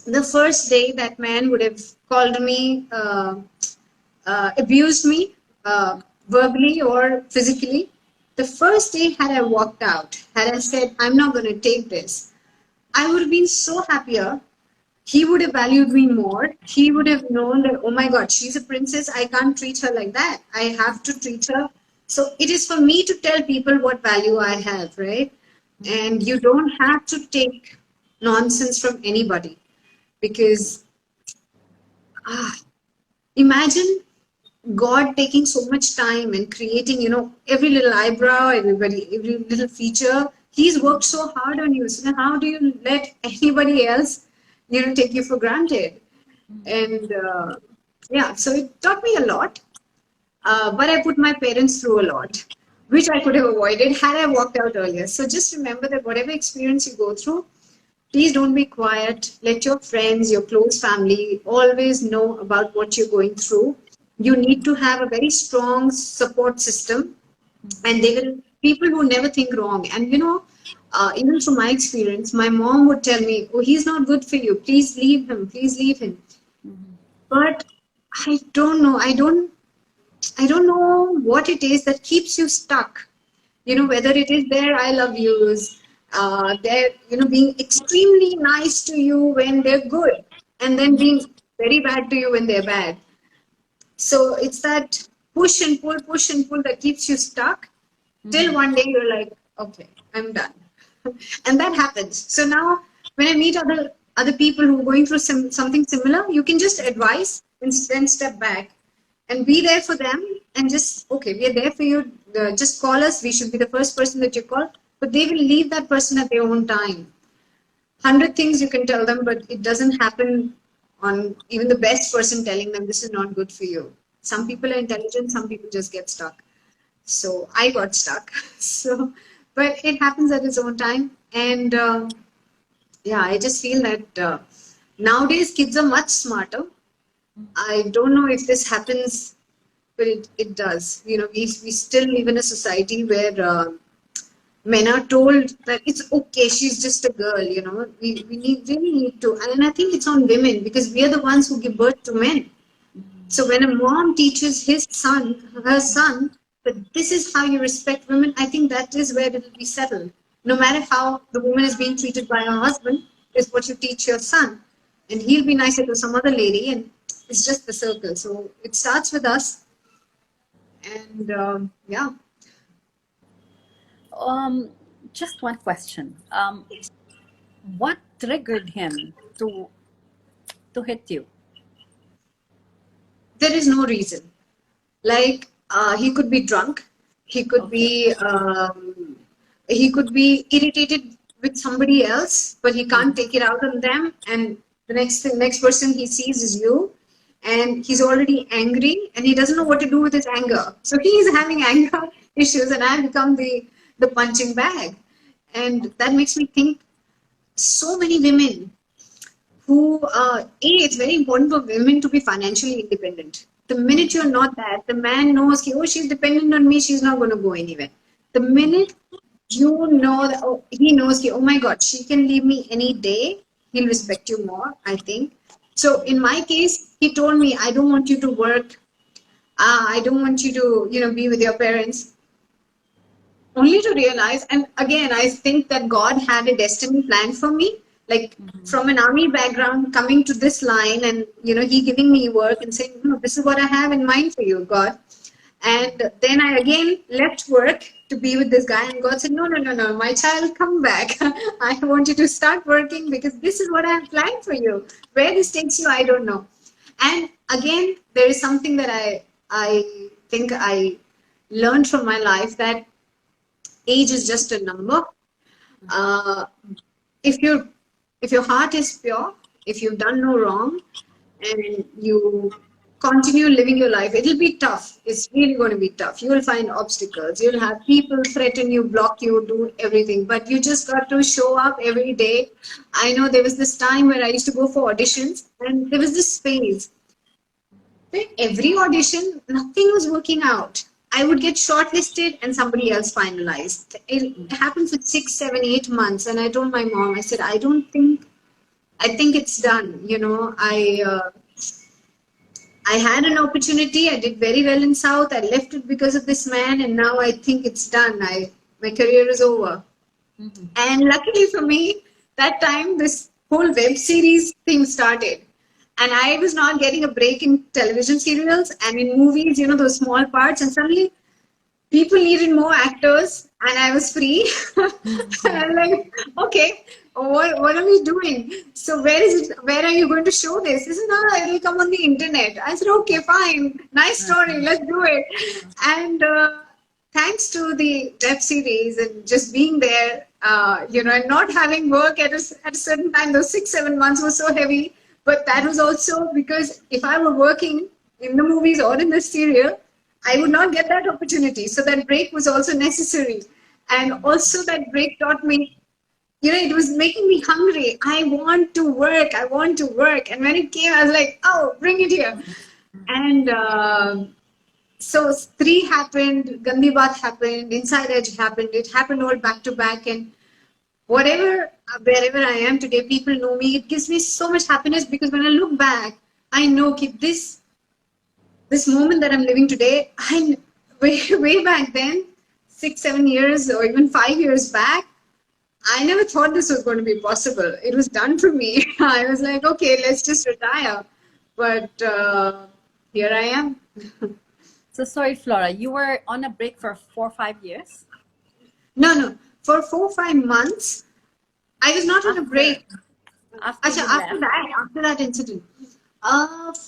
the first day that man would have called me, abused me, verbally or physically, the first day had I walked out, had I said, I'm not going to take this, I would have been so happier. He would have valued me more. He would have known that, oh my God, she's a princess. I can't treat her like that. I have to treat her. So it is for me to tell people what value I have, right? And you don't have to take nonsense from anybody, because Ah, imagine God taking so much time and creating, every little eyebrow, every little feature. He's worked so hard on you. So now how do you let anybody else, take you for granted? And yeah, so it taught me a lot. But I put my parents through a lot, which I could have avoided had I walked out earlier. So just remember that whatever experience you go through, please don't be quiet. Let your friends, your close family always know about what you're going through. You need to have a very strong support system, and they will people who never think wrong. And even from my experience, my mom would tell me, "Oh, he's not good for you. Please leave him. Please leave him." But I don't know. I don't know what it is that keeps you stuck. Whether it is their I love yous, they're, being extremely nice to you when they're good, and then being very bad to you when they're bad. So it's that push and pull that keeps you stuck till one day you're like, okay, I'm done. And that happens. So now when I meet other people who are going through something similar, you can just advise and then step back and be there for them, and just, okay, we are there for you. Just call us. We should be the first person that you call. But they will leave that person at their own time. 100 things you can tell them, but it doesn't happen on even the best person telling them this is not good for you. Some people are intelligent, some people just get stuck. So I got stuck. So, but it happens at its own time. And yeah, I just feel that nowadays kids are much smarter. I don't know if this happens, but it does. We still live in a society where men are told that it's okay, she's just a girl. We really need to. And I think it's on women, because we are the ones who give birth to men. So when a mom teaches her son, that this is how you respect women, I think that is where it will be settled. No matter how the woman is being treated by her husband, is what you teach your son. And he'll be nicer to some other lady, and it's just the circle. So it starts with us. And yeah. Just one question. What triggered him to hit you? There is no reason. Like he could be drunk, he could Okay. be irritated with somebody else, but he can't take it out on them. And the next person he sees is you, and he's already angry, and he doesn't know what to do with his anger. So he's having anger issues, and I become the punching bag, and that makes me think so many women who it's very important for women to be financially independent. The minute you're not that, the man knows, oh, she's dependent on me, she's not going to go anywhere. The minute you know that, oh, he knows, oh my God, she can leave me any day, he'll respect you more, I think. So in my case, he told me, I don't want you to work. I don't want you to, be with your parents. Only to realize, and again, I think that God had a destiny plan for me, like from an army background coming to this line, and he giving me work and saying, no, this is what I have in mind for you, God. And then I again left work to be with this guy, and God said, no, no, no, no, my child, come back. I want you to start working, because this is what I have planned for you. Where this takes you, I don't know. And again, there is something that I think I learned from my life, that age is just a number. Uh, if your heart is pure, if you've done no wrong, and you continue living your life, it'll be tough. It's really going to be tough. You will find obstacles. You'll have people threaten you, block you, do everything. But you just got to show up every day. I know there was this time where I used to go for auditions, and there was this phase where every audition, nothing was working out. I would get shortlisted and somebody else finalized. It happened for 6, 7, 8 months. And I told my mom, I said, I think it's done. I had an opportunity. I did very well in South. I left it because of this man, and now I think it's done. My career is over. Mm-hmm. And luckily for me, that time this whole web series thing started. And I was not getting a break in television serials and in movies, those small parts. And suddenly people needed more actors, and I was free. And I'm like, okay, what are we doing? So where is it? Where are you going to show this? This is not. It will come on the internet. I said, okay, fine, nice story, let's do it. And thanks to the web series and just being there, and not having work at a certain time, those 6 7 months was so heavy. But that was also because if I were working in the movies or in the serial, I would not get that opportunity. So that break was also necessary. And also that break taught me, it was making me hungry. I want to work. I want to work. And when it came, I was like, oh, bring it here. And so three happened, Gandhi Baat happened, Inside Edge happened. It happened all back to back. And wherever I am today, people know me. It gives me so much happiness because when I look back, I know that this moment that I'm living today, I way back then, 6 7 years or even 5 years back, I never thought this was going to be possible. It was done for me. I was like, okay, let's just retire. But here I am. So sorry, Flora, you were on a break for 4 or 5 years? No. For 4 5 months, I was not on a break. After you After that incident.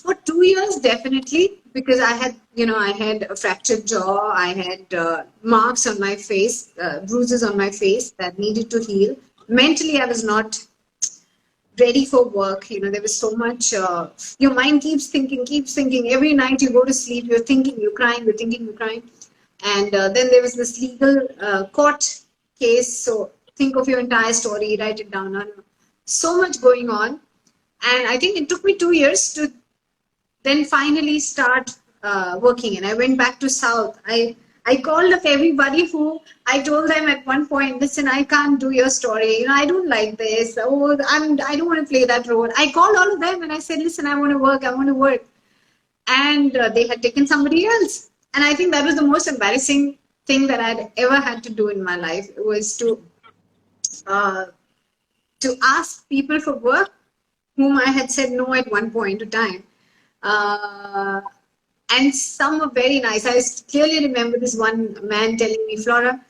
For 2 years, definitely, because I had a fractured jaw. I had marks on my face, bruises on my face that needed to heal. Mentally, I was not ready for work. There was so much. Your mind keeps thinking. Every night you go to sleep, you're thinking, you're crying, you're thinking, you're crying. And then there was this legal court case. So think of your entire story, write it down. So much going on. And I think it took me 2 years to then finally start working. And I went back to South. I called up everybody who I told them at one point, listen, I can't do your story. I don't like this. Oh, I don't want to play that role. I called all of them and I said, listen, I want to work. And they had taken somebody else. And I think that was the most embarrassing thing that I'd ever had to do in my life. It was to ask people for work whom I had said no at one point in time. And some were very nice. I clearly remember this one man telling me, Flora,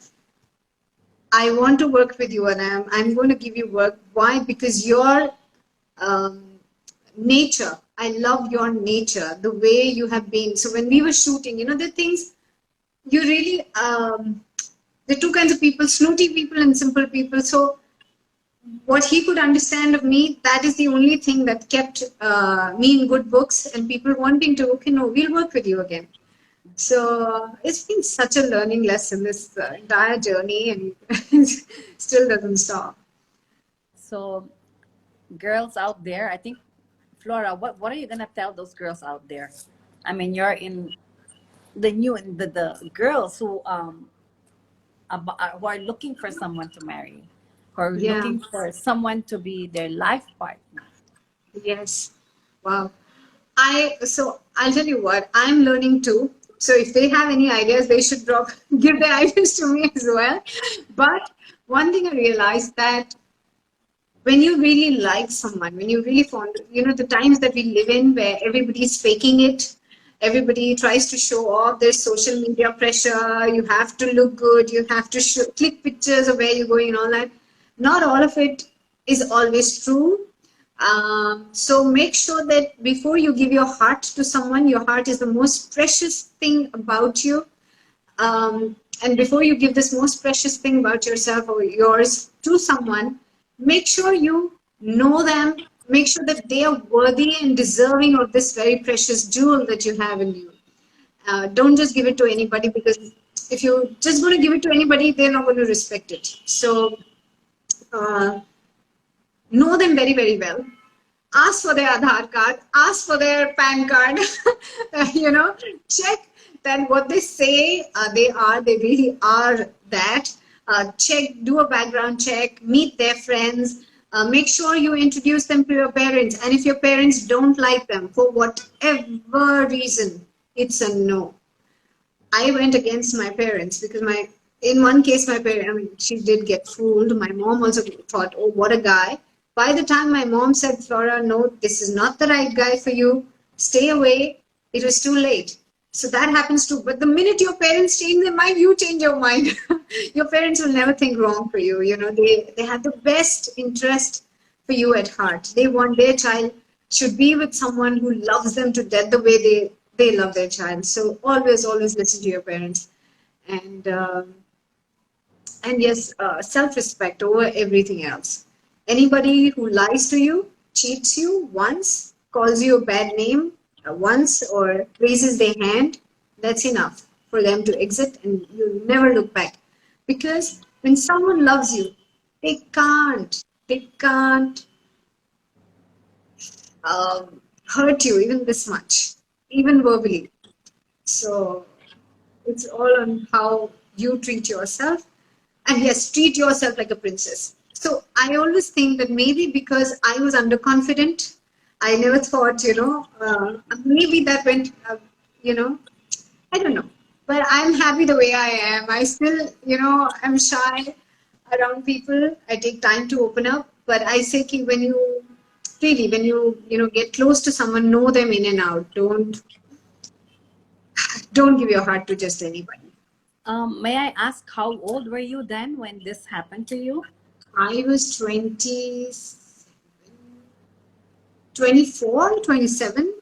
I want to work with you and I'm going to give you work. Why? Because your nature, I love your nature, the way you have been. So when we were shooting, the things you really, the two kinds of people, snooty people and simple people. So what he could understand of me, that is the only thing that kept me in good books and people wanting to, okay, no, we'll work with you again. So it's been such a learning lesson, this entire journey, and still doesn't stop. So girls out there, I think, Flora, what are you going to tell those girls out there? I mean, you're in the girls who are looking for someone to marry, or looking for someone to be their life partner. Yes. Wow. So I'll tell you what, I'm learning too. So if they have any ideas, they should give their ideas to me as well. But one thing I realized that when you really like someone, when you really fond, the times that we live in where everybody's faking it, everybody tries to show off, there's social media pressure, you have to look good, you have to click pictures of where you're going and all that. Not all of it is always true. So make sure that before you give your heart to someone, your heart is the most precious thing about you. And before you give this most precious thing about yourself or yours to someone, make sure you know them, make sure that they are worthy and deserving of this very precious jewel that you have in you. Don't just give it to anybody, because if you're just going to give it to anybody, they're not going to respect it. So know them very, very well. Ask for their Aadhaar card, ask for their PAN card, check that what they say they really are that. Check, do a background check, meet their friends, make sure you introduce them to your parents. And if your parents don't like them for whatever reason, it's a no. I went against my parents because in one case, my parents, she did get fooled. My mom also thought, oh, what a guy. By the time my mom said, Flora, no, this is not the right guy for you, stay away, it was too late. So that happens too. But the minute your parents change their mind, you change your mind. Your parents will never think wrong for you. You know, they have the best interest for you at heart. They want their child should be with someone who loves them to death the way they love their child. So always, always listen to your parents. And and yes, self-respect over everything else. Anybody who lies to you, cheats you once, calls you a bad name once, or raises their hand, that's enough for them to exit and you never look back. Because when someone loves you, they can't hurt you even this much, even verbally. So it's all on how you treat yourself. And yes, treat yourself like a princess. So I always think that maybe because I was underconfident, I never thought, maybe that went, I don't know. But I'm happy the way I am. I still, I'm shy around people. I take time to open up. But I say, when you really, when you get close to someone, know them in and out. Don't give your heart to just anybody. May I ask how old were you then when this happened to you? I was 24, 27,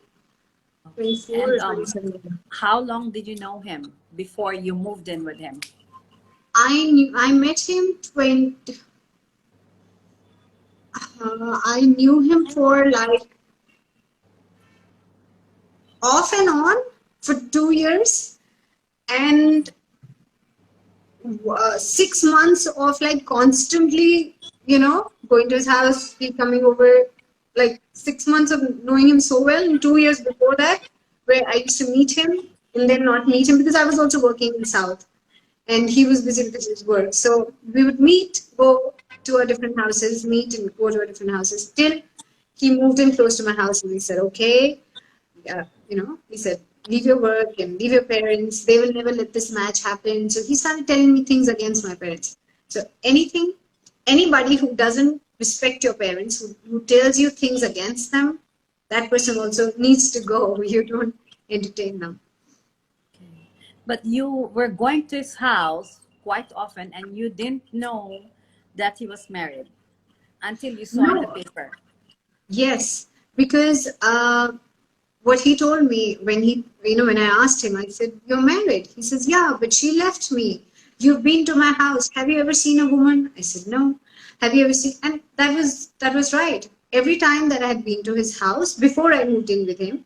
24 or And 27. how long did you know him before you moved in with him? I met him I knew him for like off and on for 2 years, and 6 months of like constantly, going to his house, he coming over, like 6 months of knowing him so well, and 2 years before that, where I used to meet him and then not meet him because I was also working in South and he was busy with his work. So we would meet, go to our different houses, meet and go to our different houses. Till he moved in close to my house and he said, okay, he said, leave your work and leave your parents. They will never let this match happen. So he started telling me things against my parents. So anybody who doesn't respect your parents, who tells you things against them, that person also needs to go. You don't entertain them. But you were going to his house quite often and you didn't know that he was married until you saw in the No, paper. yes, because what he told me when I asked him, I said, "You're married." He says, "Yeah, but she left me. You've been to my house. Have you ever seen a woman?" I said, "No." Have you ever seen? And that was right. Every time that I had been to his house before I moved in with him,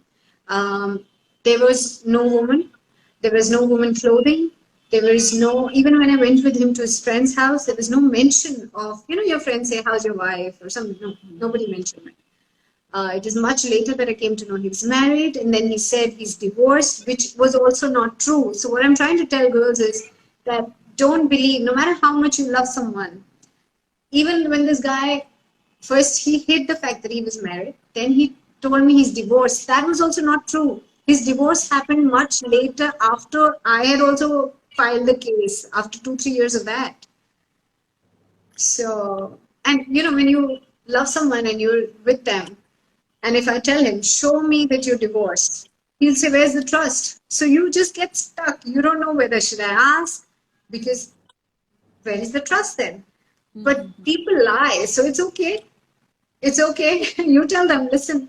um, there was no woman. There was no woman clothing. There was no, even when I went with him to his friend's house, there was no mention of, your friends say, "How's your wife?" or something. No, nobody mentioned it. It is much later that I came to know he was married, and then he said he's divorced, which was also not true. So, what I'm trying to tell girls is that don't believe, no matter how much you love someone, even when this guy first he hid the fact that he was married, then he told me he's divorced. That was also not true. His divorce happened much later after I had also filed the case after 2 3 years of that. So, and when you love someone and you're with them, and if I tell him, show me that you're divorced, he'll say, where's the trust? So you just get stuck. You don't know whether should I ask, because where is the trust then? But people lie, so it's okay. It's okay. You tell them, listen,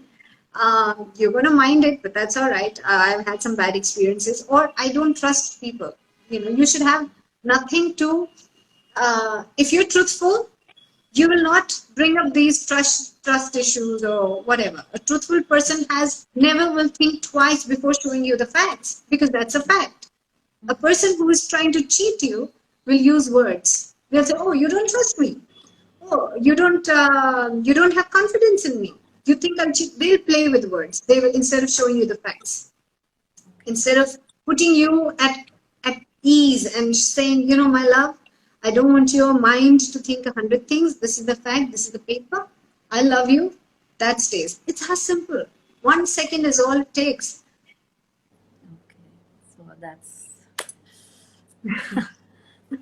you're going to mind it, but that's all right. I've had some bad experiences, or I don't trust people. You should have nothing to, if you're truthful, you will not bring up these trust issues or whatever. A truthful person never will think twice before showing you the facts, because that's a fact. A person who is trying to cheat you will use words. They'll say, "Oh, you don't trust me. Oh, you don't have confidence in me. You think I'll cheat." They'll play with words. They will, instead of showing you the facts, instead of putting you at ease and saying, my love, I don't want your mind to think 100 things. This is the fact. This is the paper. I love you. That stays. It's as simple. 1 second is all it takes. Okay, so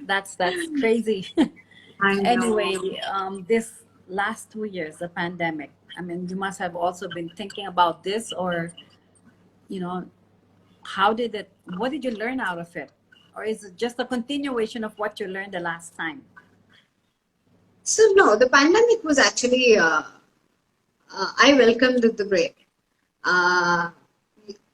that's crazy. I know. Anyway, this last 2 years, the pandemic. I mean, you must have also been thinking about this, or you know, what did you learn out of it? Or is it just a continuation of what you learned the last time? So no, the pandemic was actually, I welcomed the break. Uh,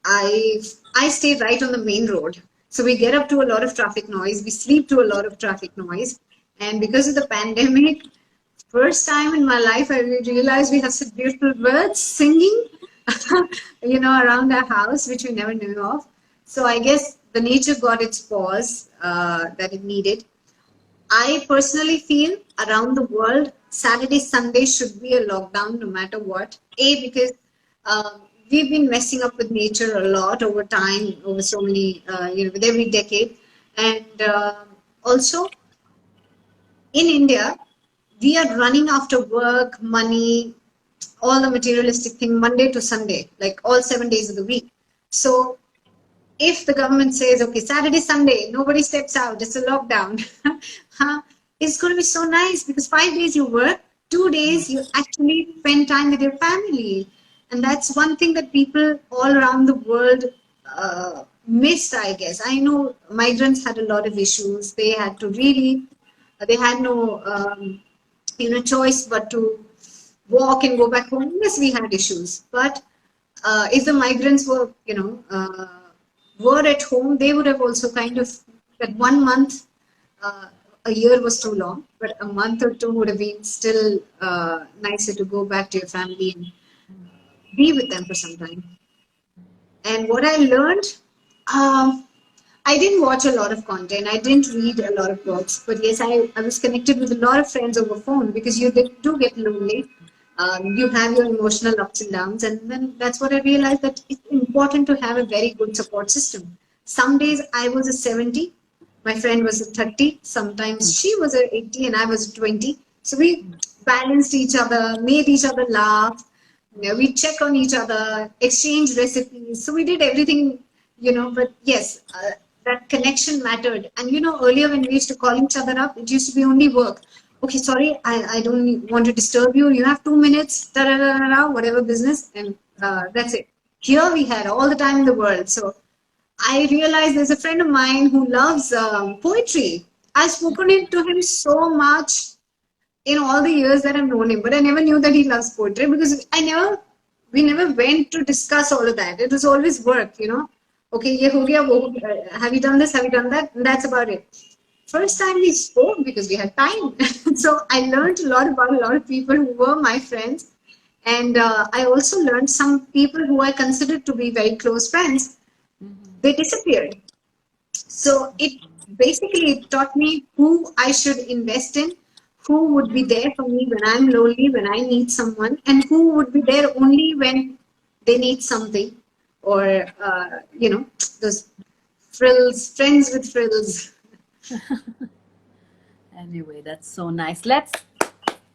I I stay right on the main road, so we get up to a lot of traffic noise. We sleep to a lot of traffic noise, and because of the pandemic, first time in my life, I realized we have such beautiful birds singing, around our house, which we never knew of. So I guess the nature got its pause that it needed. I personally feel around the world, Saturday, Sunday should be a lockdown no matter what. A, because we've been messing up with nature a lot over time, over so many, with every decade. And also, in India, we are running after work, money, all the materialistic thing, Monday to Sunday, like all 7 days of the week. So if the government says, okay, Saturday, Sunday, nobody steps out, it's a lockdown, it's going to be so nice because 5 days you work, 2 days you actually spend time with your family. And that's one thing that people all around the world missed, I guess. I know migrants had a lot of issues. They had to really, they had no, choice but to walk and go back home. Yes, we had issues. But if the migrants were at home, they would have also kind of, that 1 month, a year was too long, but a month or two would have been still nicer to go back to your family and be with them for some time. And what I learned, I didn't watch a lot of content. I didn't read a lot of books, but yes, I was connected with a lot of friends over phone because do get lonely. You have your emotional ups and downs, and then that's what I realized that it's important to have a very good support system. Some days I was a 70, my friend was a 30. Sometimes she was a 80 and I was a 20. So we balanced each other, made each other laugh. We check on each other, exchange recipes. So we did everything, but yes, that connection mattered. And, earlier when we used to call each other up, it used to be only work. Okay, sorry, I don't want to disturb you. You have 2 minutes, da da da da, da whatever business, and that's it. Here we had all the time in the world. So I realized there's a friend of mine who loves poetry. I've spoken it to him so much in all the years that I've known him, but I never knew that he loves poetry because we never went to discuss all of that. It was always work, Okay, ye ho gaya, wo, have you done this? Have you done that? And that's about it. First time we spoke because we had time. So I learned a lot about a lot of people who were my friends. And I also learned some people who I considered to be very close friends, they disappeared. So it basically taught me who I should invest in, who would be there for me when I'm lonely, when I need someone, and who would be there only when they need something, or those friends with frills. Anyway, that's so nice. Let's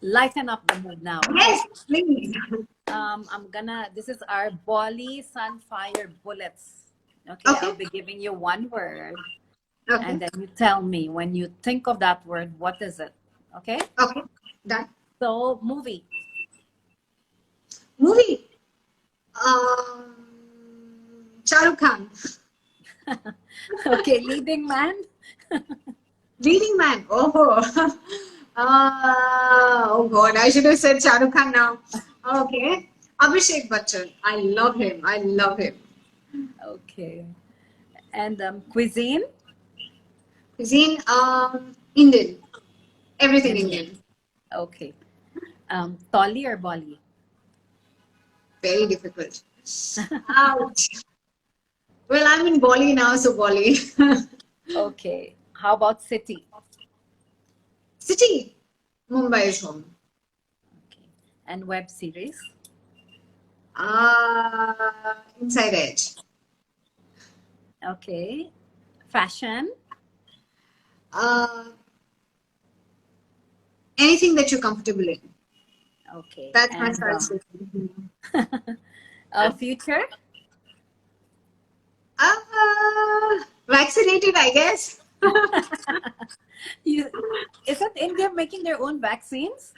lighten up the mood now. Yes, please. This is our Bolly Sunfire Bullets. Okay, Okay. I'll be giving you one word, Okay. and then you tell me when you think of that word, what is it? Okay? Okay. Done. So, movie. Movie. Shah Rukh Khan. Okay, leading man. Leading man. Oh. Oh God, I should have said Shah Rukh Khan now. Okay. Abhishek Bachchan. I love him. I love him. Okay. And cuisine. Cuisine, Indian. Everything Indian. Okay. Tolly or Bolly? Very difficult. Ouch. Well, I'm in Bali now, so Bali. Okay. How about city? City. Mumbai is home. Okay. And web series? Inside Edge. Okay. Fashion? Anything that you're comfortable in. Okay. That's my And style. future? Vaccinated, I guess. Isn't India making their own vaccines?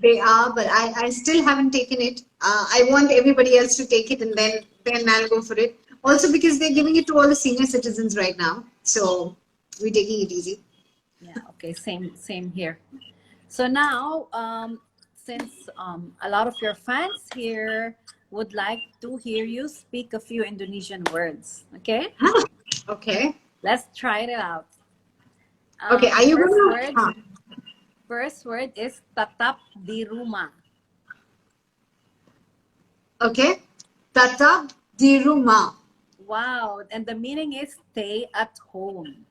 They are, but I still haven't taken it. I want everybody else to take it and then I'll go for it. Also because they're giving it to all the senior citizens right now. So we're taking it easy. Yeah, okay, same here. So now, since a lot of your fans here would like to hear you speak a few Indonesian words, okay? Okay. Let's try it out. Okay. Are you First gonna? word, first word is tatap di rumah. Okay. Tatap di rumah. Wow, and the meaning is stay at home.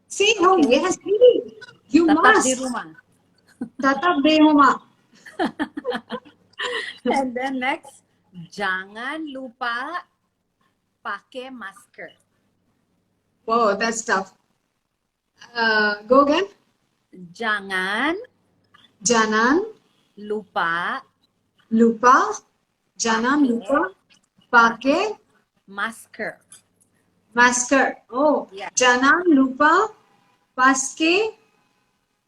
Stay home. Okay, Yes, really. You tatap di must. rumah. Tatap di rumah. And then next, jangan lupa pakai masker. Whoa, that's tough. Go again. Jangan Jangan lupa lupa. Jangan pakai lupa pakai masker. masker. Oh, Yeah, jangan lupa pakai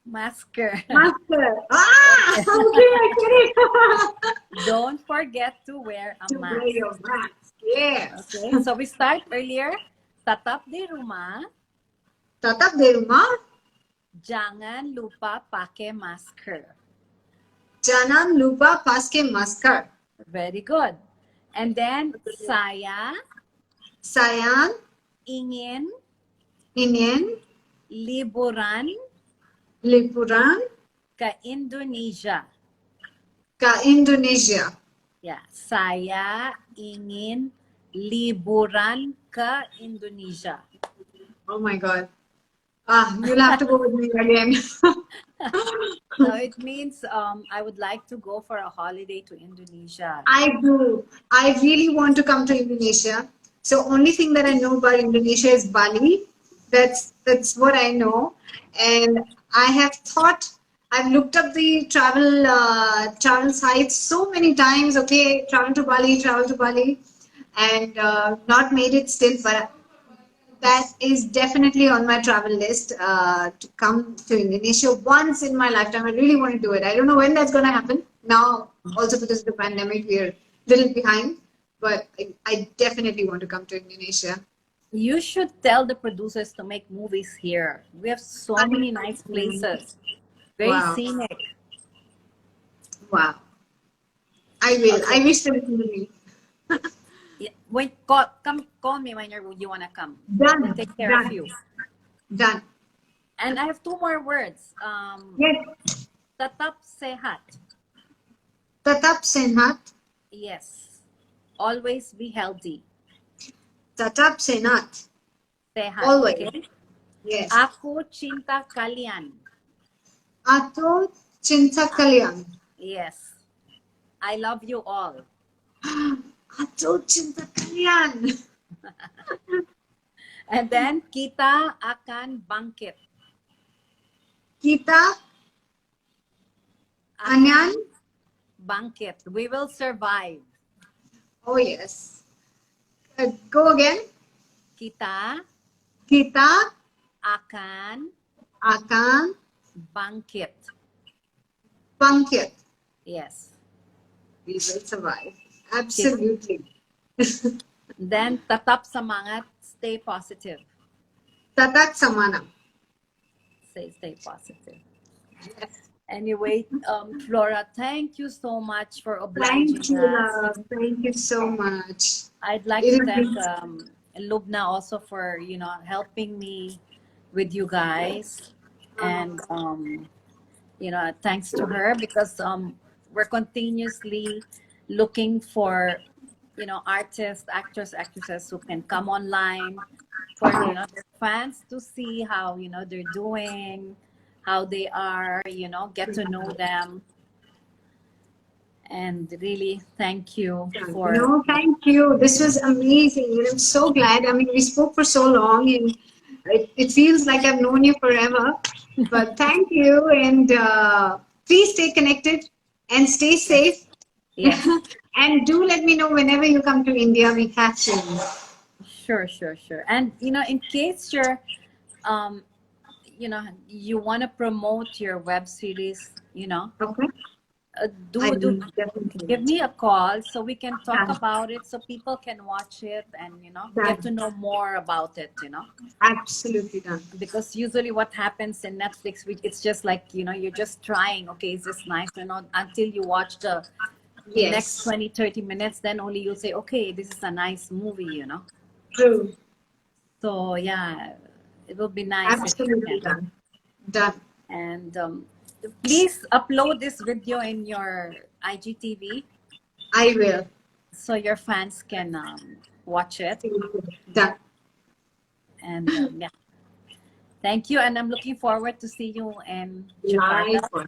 masker. masker. Ah, okay, I get it. Don't forget to wear a To wear mask. your mask. Yes. Okay, so we start earlier. Tatap di rumah, Tatap di rumah. jangan lupa pakai masker. Jangan lupa pakai masker. Very good. And then saya Saya ingin ingin liburan liburan ke Indonesia. ke Indonesia. Ya, saya ingin liburan ke Indonesia. Oh my God. Ah, you'll have to go with me again. So it means I would like to go for a holiday to Indonesia. I do. I really want to come to Indonesia. So only thing that I know about Indonesia is Bali. That's what I know. And I have thought, I've looked up the travel sites so many times. Okay, travel to Bali, and not made it still. But that is definitely on my travel list to come to Indonesia once in my lifetime. I really want to do it. I don't know when that's going to happen. Now, also because of the pandemic, we're a little behind, but I definitely want to come to Indonesia. You should tell the producers to make movies here. We have so many nice places. Very Wow. scenic. Wow. I will. Okay. I wish they listened to me. Yeah, wait, call me when you wanna come. Done. We'll take care of Done. you. Done. And I have two more words. Yes. Tatap sehat. Tatap senat. Yes. Always be healthy. Tatap senat. Sehat. Always. Okay? Yes. Aku cinta kalian. Ato cinta kalian. Yes. I love you all. Ato cinta kalian. And then kita akan bangkit. Kita akan Bangkit. We will survive. Oh yes. Go again. Kita Kita akan akan bangkit. bangkit. Yes. We will survive. Absolutely. Then tatap semangat, stay positive. Tatak samana. Stay positive. Anyway, Flora, thank you so much for obliging Thank you, us. love. Thank you so much. I'd like It to is thank been- Lubna also for helping me with you guys, and thanks to her because we're continuously looking for artists, actors, actresses who can come online for their fans to see how they're doing, how they are, get to know them. And really thank you for No, thank you. This was amazing. And I'm so glad. I mean, we spoke for so long and it feels like I've known you forever. But thank you. And please stay connected and stay safe. yes. And do let me know whenever you come to India. We have to. Sure. And in case you're you want to promote your web series, Okay. I Do will definitely give watch me it. a call so we can talk Yeah, about it, so people can watch it and get to done. know more about it. Absolutely done. Because usually what happens in Netflix, it's just like you're just trying. Okay, is this nice or not? Until you watch the next Yes, 20-30 minutes, then only you'll say, okay, this is a nice movie. true. So yeah, it will be nice if you Absolutely can. done. Done. And please upload this video in your IGTV I will. so your fans can watch it. Done. And yeah, thank you. And I'm looking forward to see you in Jakarta Likewise.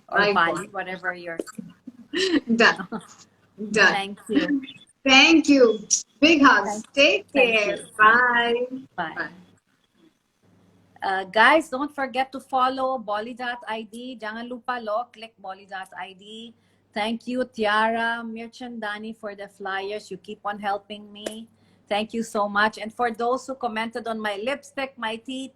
or Likewise. Bali, whatever you're. Done. Done. Thank you. Thank you. Big hugs. Thank, Take thank care. you. Bye. Bye. Bye. Guys, don't forget to follow Bolly.id. Jangan lupa lo, click Bolly.id. Thank you, Tiara, Mirchandani, for the flyers. You keep on helping me. Thank you so much. And for those who commented on my lipstick, my teeth,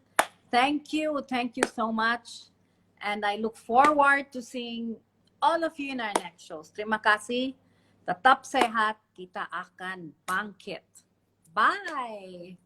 thank you. Thank you so much. And I look forward to seeing all of you in our next shows. Terima kasih. Tetap sehat. Kita akan bangkit. Bye.